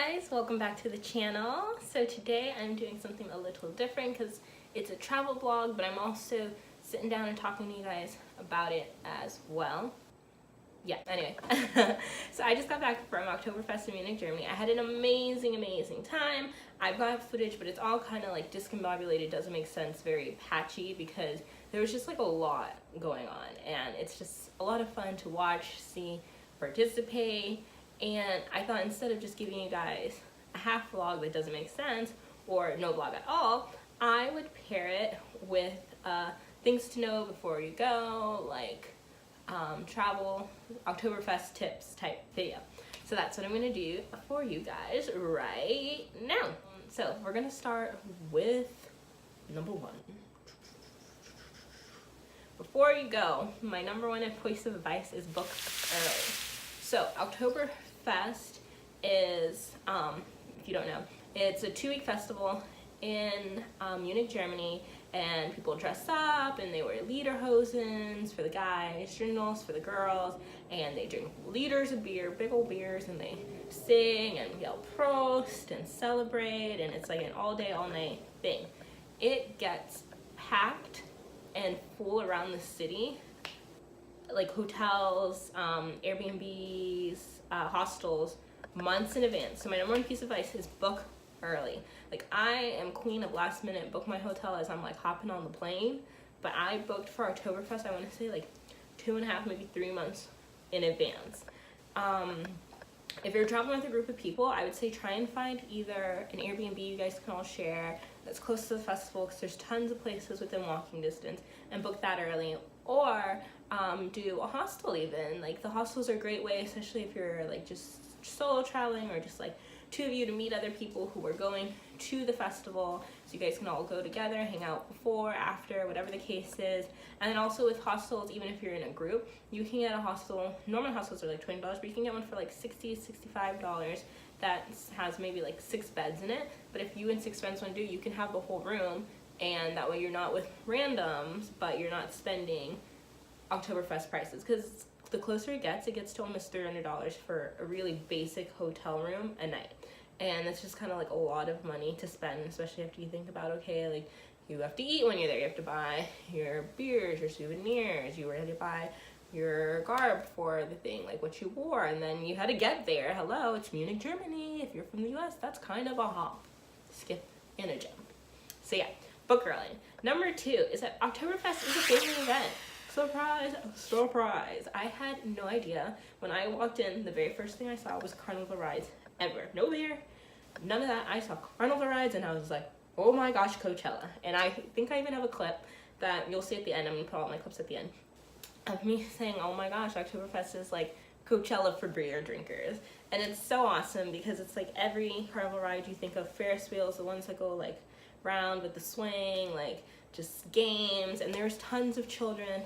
guys, welcome back to the channel. So today I'm doing something a little different because it's a travel vlog, but I'm also sitting down and talking to you guys about it as well. Yeah, anyway. So I just got back from Oktoberfest in Munich, Germany. I had an amazing time. I've got footage, but it's all kind of like discombobulated, doesn't make sense, very patchy because there was just like a lot going on, and it's just a lot of fun to watch, see, participate. And I thought instead of just giving you guys a half vlog that doesn't make sense or no vlog at all, I would pair it with things to know before you go, like travel, Oktoberfest tips type video. So that's what I'm gonna do for you guys right now. So we're gonna start with number one. Before you go, my number one piece of advice is book early. So Oktoberfest is, if you don't know, it's a 2-week festival in Munich, Germany, and people dress up and they wear lederhosens for the guys, journals for the girls, and they drink liters of beer, big old beers, and they sing and yell Prost and celebrate, and it's like an all day, all night thing. It gets packed and full around the city, like hotels, Airbnbs, hostels, months in advance. So my number one piece of advice is book early. Like, I am queen of last minute book my hotel as I'm like hopping on the plane, but I booked for Oktoberfest, I want to say like 2.5, maybe 3 months in advance. If you're traveling with a group of people, I would say try and find either an Airbnb you guys can all share that's close to the festival, because there's tons of places within walking distance, and book that early, or do a hostel even. Like, the hostels are a great way, especially if you're like just solo traveling, or just like 2 of you to meet other people who are going to the festival, so you guys can all go together, hang out before, after, whatever the case is. And then also with hostels, even if you're in a group, you can get a hostel. Normal hostels are like $20, but you can get one for like $60, $65 that has maybe like 6 beds in it. But if you and 6 friends want to do, you can have the whole room, and that way you're not with randoms, but you're not spending Oktoberfest prices, because the closer it gets to almost $300 for a really basic hotel room a night. And it's just kind of like a lot of money to spend, especially after you think about, okay, like, you have to eat when you're there, you have to buy your beers, your souvenirs, you had to buy your garb for the thing, like what you wore, and then you had to get there. Hello, it's Munich, Germany. If you're from the US, that's kind of a hop, skip, and a jump. So yeah, book early. Number 2 is that Oktoberfest is a family event. Surprise, surprise. I had no idea. When I walked in, the very first thing I saw was carnival rides ever. No beer, none of that. I saw carnival rides, and I was like, oh my gosh, Coachella. And I think I even have a clip that you'll see at the end. I'm gonna put all my clips at the end of me saying, oh my gosh, Oktoberfest is like Coachella for beer drinkers. And it's so awesome because it's like every carnival ride you think of, Ferris wheels, the ones that go like round with the swing, like just games, and there's tons of children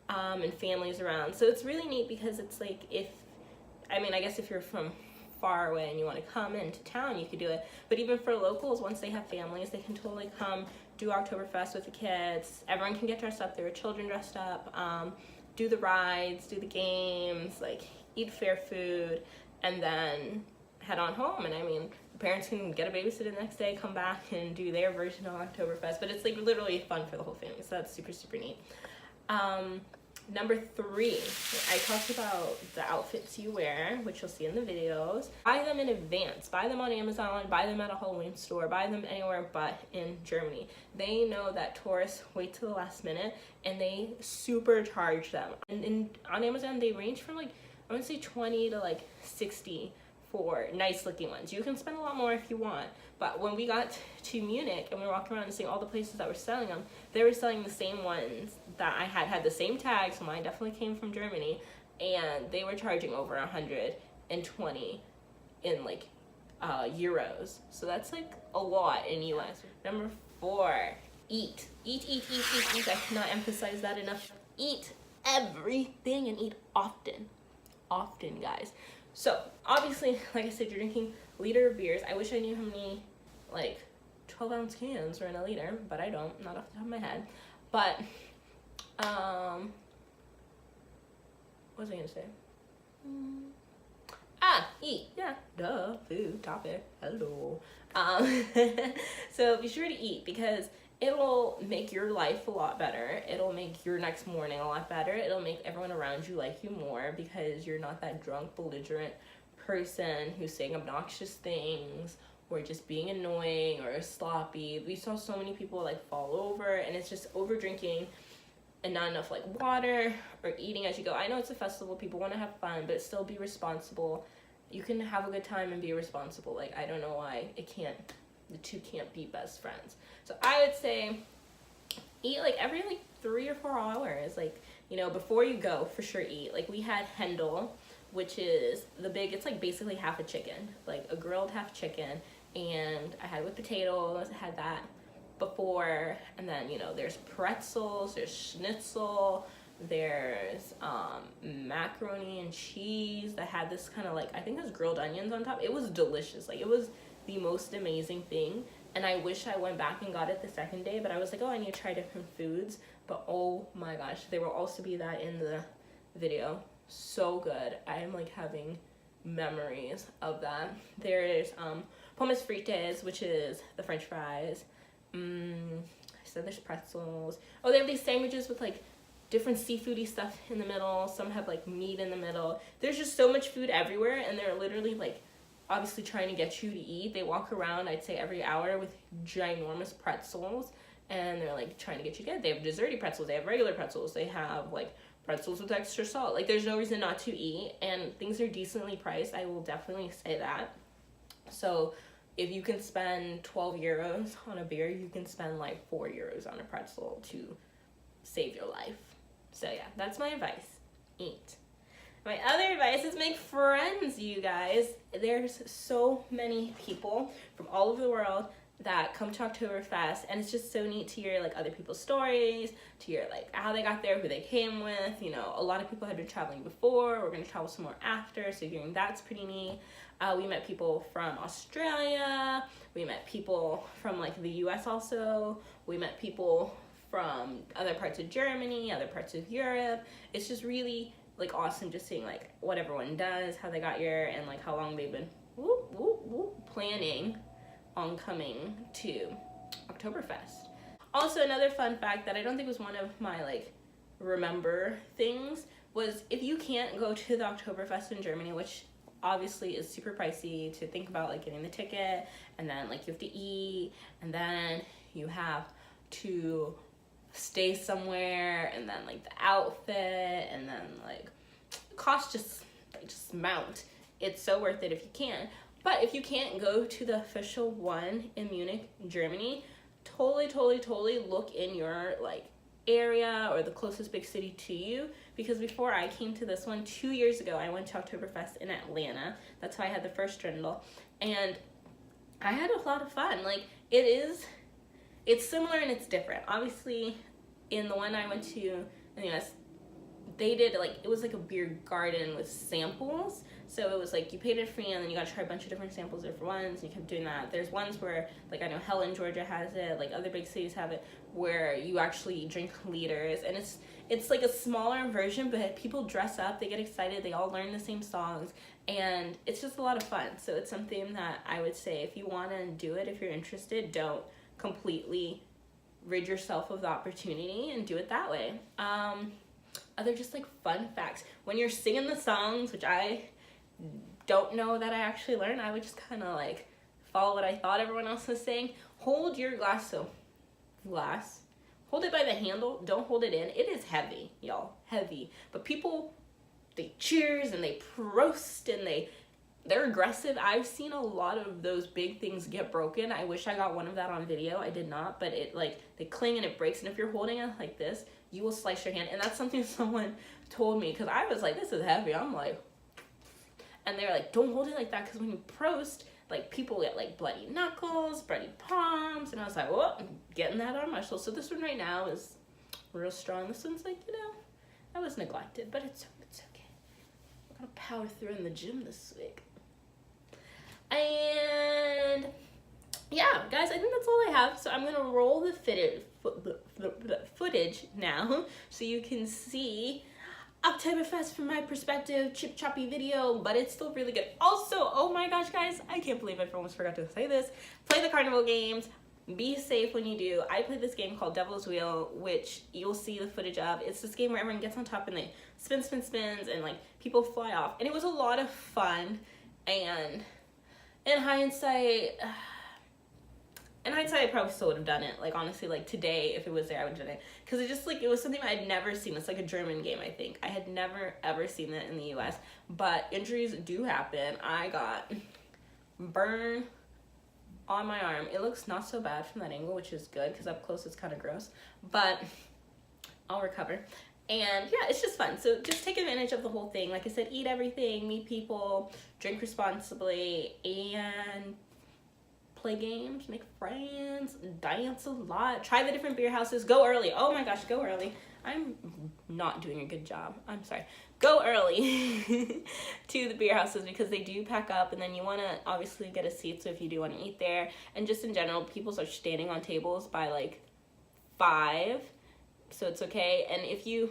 and families around. So it's really neat because it's like, I guess if you're from far away and you want to come into town, you could do it. But even for locals, once they have families, they can totally come do Oktoberfest with the kids. Everyone can get dressed up. There are children dressed up, do the rides, do the games, like eat fair food, and then head on home. And I mean, the parents can get a babysitter the next day, come back and do their version of Oktoberfest. But it's like literally fun for the whole family. So that's super, super neat. Number 3, I talked about the outfits you wear, which you'll see in the videos. Buy them in advance. Buy them on Amazon, buy them at a Halloween store, buy them anywhere but in Germany. They know that tourists wait till the last minute, and they supercharge them. And on Amazon, they range from like, I want to say 20 to like 60 for nice looking ones. You can spend a lot more if you want, but when we got to Munich and we were walking around and seeing all the places that were selling them, they were selling the same ones that I had the same tag, so mine definitely came from Germany, and they were charging over 120 in like euros. So that's like a lot in US. Number 4, eat. Eat. I cannot emphasize that enough. Eat everything and eat often. Often, guys. So obviously, like I said, you're drinking liter of beers. I wish I knew how many like 12-ounce cans were in a liter, but I don't, not off the top of my head. But what was I gonna say? Eat. Yeah, duh, food, topic, hello. So be sure to eat, because it'll make your life a lot better. It'll make your next morning a lot better. It'll make everyone around you like you more, because you're not that drunk, belligerent person who's saying obnoxious things or just being annoying or sloppy. We saw so many people like fall over, and it's just over drinking and not enough like water or eating as you go. I know it's a festival, people want to have fun, but still be responsible. You can have a good time and be responsible. Like, I don't know why the two can't be best friends. So I would say eat like every like 3 or 4 hours. Like, you know, before you go, for sure eat. Like, we had Hendel, which is it's like basically half a chicken, like a grilled half chicken, and I had it with potatoes. I had that before, and then, you know, there's pretzels, there's schnitzel, there's macaroni and cheese that had this kind of like, I think there's grilled onions on top. It was delicious. Like, it was the most amazing thing, and I wish I went back and got it the second day, but I was like, oh, I need to try different foods. But oh my gosh, there will also be that in the video. So good. I am like having memories of that. There's pommes frites, which is the French fries. I said there's pretzels. Oh, they have these sandwiches with like different seafoody stuff in the middle. Some have like meat in the middle. There's just so much food everywhere, and they're literally like obviously trying to get you to eat. They walk around, I'd say, every hour with ginormous pretzels, and they're like trying to get you to get it. They have desserty pretzels, they have regular pretzels, they have like pretzels with extra salt. Like, there's no reason not to eat, and things are decently priced. I will definitely say that. So if you can spend 12 euros on a beer, you can spend like 4 euros on a pretzel to save your life. So yeah, that's my advice. Eat. My other advice is make friends, you guys. There's so many people from all over the world that come to Oktoberfest, and it's just so neat to hear like other people's stories, to hear like how they got there, who they came with. You know, a lot of people had been traveling before. We're going to travel some more after, so hearing that's pretty neat. We met people from Australia. We met people from like the US also. We met people from other parts of Germany, other parts of Europe. It's just really like awesome just seeing like what everyone does, how they got here, and like how long they've been planning on coming to Oktoberfest. Also, another fun fact that I don't think was one of my like remember things was, if you can't go to the Oktoberfest in Germany, which obviously is super pricey to think about, like getting the ticket, and then like you have to eat, and then you have to stay somewhere, and then like the outfit, and then like costs just mount. It's so worth it if you can. But if you can't go to the official one in Munich, Germany, totally look in your like area or the closest big city to you, because before I came to this one 2 years ago, I went to Oktoberfest in Atlanta. That's how I had the first Strindle, and I had a lot of fun. Like, it's similar and it's different. Obviously, in the one I went to in the US, they did like, it was like a beer garden with samples. So it was like you paid it free, and then you got to try a bunch of different samples, different ones, and you kept doing that. There's ones where, like, I know Helen, Georgia has it, like other big cities have it, where you actually drink liters, and it's like a smaller version, but people dress up, they get excited, they all learn the same songs, and it's just a lot of fun. So it's something that I would say, if you want to do it, if you're interested, don't completely rid yourself of the opportunity and do it that way. Other just like fun facts, when you're singing the songs, which I don't know that I actually learned, I would just kind of like follow what I thought everyone else was saying. Hold your glass, hold it by the handle, don't hold it in. It is heavy, y'all, heavy. But people, they cheers and they prost and they're aggressive. I've seen a lot of those big things get broken. I wish I got one of that on video. I did not, but it like, they cling and it breaks, and if you're holding it like this, you will slice your hand. And that's something someone told me, because I was like, this is heavy. I'm like, and they're like, don't hold it like that, because when you prost, like, people get like bloody knuckles, bloody palms, and I was like, well, I'm getting that on my shoulder. So this one right now is real strong. This one's like, you know, I was neglected, but it's okay. I'm gonna power through in the gym this week. And yeah, guys, I think that's all I have. So I'm gonna roll the footage now, so you can see Oktoberfest from my perspective, chip choppy video, but it's still really good. Also, oh my gosh guys, I can't believe I almost forgot to say this. Play the carnival games. Be safe when you do. I played this game called Devil's Wheel, which you'll see the footage of. It's this game where everyone gets on top and they spins, and like people fly off. And it was a lot of fun. And in hindsight, I probably still would have done it. Like honestly, like today, if it was there, I would have done it. Because it just like, it was something I had never seen. It's like a German game, I think. I had never ever seen it in the US. But injuries do happen. I got burn on my arm. It looks not so bad from that angle, which is good because up close it's kind of gross, but I'll recover. And yeah, it's just fun. So just take advantage of the whole thing. Like I said, eat everything, meet people, drink responsibly, and play games, make friends, dance a lot, try the different beer houses, go early. Oh my gosh, go early. I'm not doing a good job. I'm sorry. Go early to the beer houses because they do pack up, and then you want to obviously get a seat. So if you do want to eat there, and just in general, people are standing on tables by like 5, so it's okay. And if you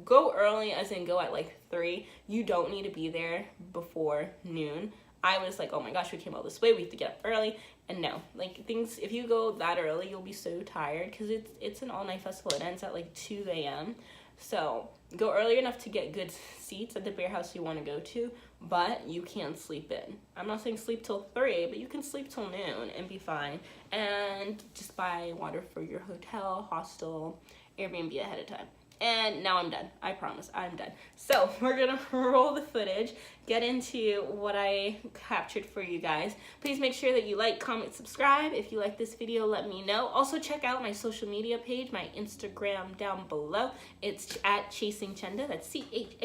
go early, as in go at like 3, you don't need to be there before noon. I was like, oh my gosh, we came all this way, we have to get up early. And no, like things, if you go that early, you'll be so tired because it's an all-night festival. It ends at like 2 a.m. So go early enough to get good seats at the beer house you want to go to, but you can't sleep in. I'm not saying sleep till 3, but you can sleep till noon and be fine. And just buy water for your hotel, hostel, Airbnb ahead of time. And now I'm done. I promise, I'm done. So we're gonna roll the footage, get into what I captured for you guys. Please make sure that you like, comment, subscribe. If you like this video, let me know. Also check out my social media page, my Instagram down below. It's at Chasing Chenda. That's CHASING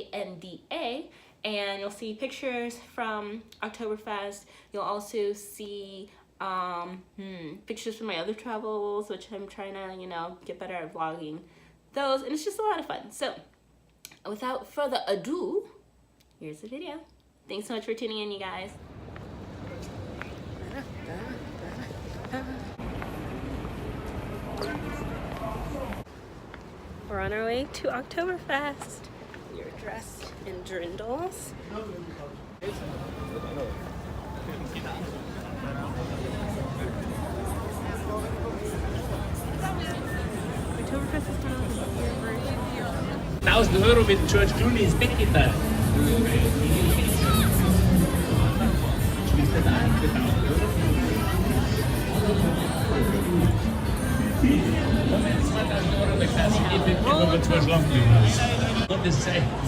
CHANDA. And you'll see pictures from Oktoberfest. You'll also see pictures from my other travels, which I'm trying to, you know, get better at vlogging those, and it's just a lot of fun. So without further ado, here's the video. Thanks so much for tuning in, you guys. We're on our way to Oktoberfest. You're dressed in drindles. Oktoberfest is kind of like a weird version. 1.000 Euro mit George Clooney ins Bett getan.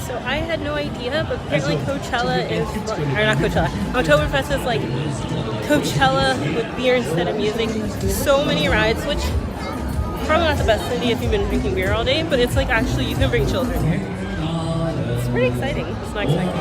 So I had no idea, but apparently Coachella is, or not Coachella, Oktoberfest is like Coachella with beer instead of music. So many rides, which probably not the best idea if you've been drinking beer all day, but it's like actually you can bring children here. It's pretty exciting. It's not exciting.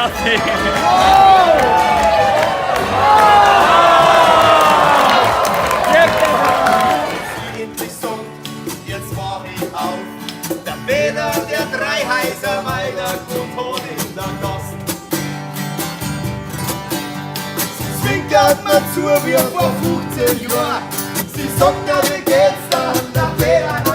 Fertig. Interessant, jetzt war ich auf. Der Peter, der Dreiheiser, weil der gut hat in der Gassen. Sie zwinkert mir zu wie vor 15 Jahren. Sie sagt, ja, wie geht's da? Der Peter